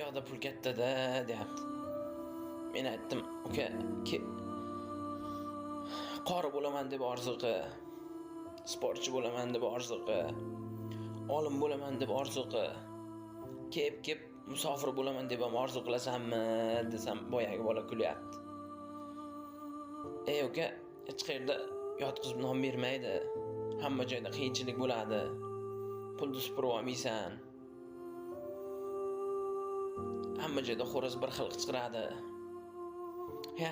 yoqda pul katta-da, deyapti. Men aytdim, "Uka, qori bo'laman deb orzu qil, sportchi bo'laman deb orzu qil, olim bo'laman deb orzu qil. Kep musofir bo'laman deb ham orzu qilasanmi?" desam, boyagi bola kulyapti. "Ey uka, hech qayerda yotqizib non bermaydi. Hamma joyda qiyinchilik bo'ladi. Pulni supurib olmaysan. Hamma joyda xo'roz bir xil qichqiradi.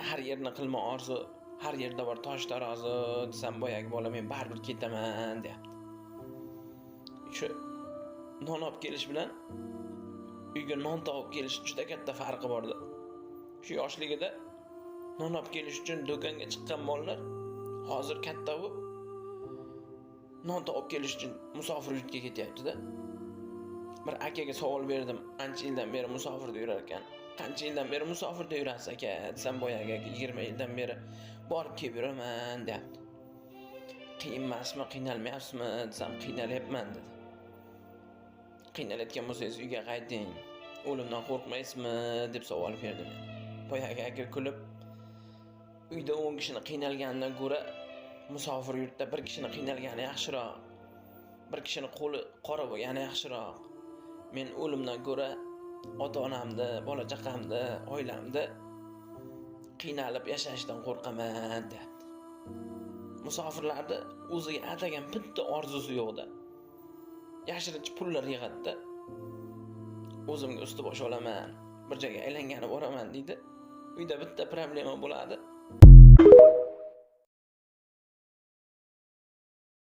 Har yerni qilma orzu, har yerda bor tosh tarozi" desam, boyagi bola "Men baribir ketaman" deyapti. Shu non olib kelish bilan uyga non topib kelish juda katta farqi bordi. Shu yoshligida non olib kelish uchun do'konga chiqqan bolalar hozir katta bo'lib non topib kelish uchun musofir yurtga ketyapti-da. Bir akaga savol berdim, "Qancha yildan beri musofirda yurar ekan?" "Qancha yildan beri musofirda yurasiz aka?" desam, boyagi aka 20 yildan beri borib kelib yuraman, deyapti. "Qiyin emasmi, qiynalmayapsizmi?" desam, "Qiynalyapman" dedi. "Qiynalayotgan bo'lsangiz uyga qayting. O'limdan qo'rqmaysizmi?" deb savol berdim. Boyagi aka kulib, "Uyda 10 kishini qiynalganidan ko'ra musofir yurtda bir kishini qiynalgani yaxshiroq. Bir kishini qo'li qora bo'lgani yaxshiroq. Men o'limdan ko'ra ota-onamni, bola-chaqamni, oilamni qiynalib yashashdan qo'rqaman" deyapti. Musofirlarda o'ziga atagan bitta orzusi yo'qda. Yashirincha pullar yig'adi-da. "O'zimga usti bosh olaman, bir joyga aylangani boraman" deydi. Uyda bitta problema bo'ladi.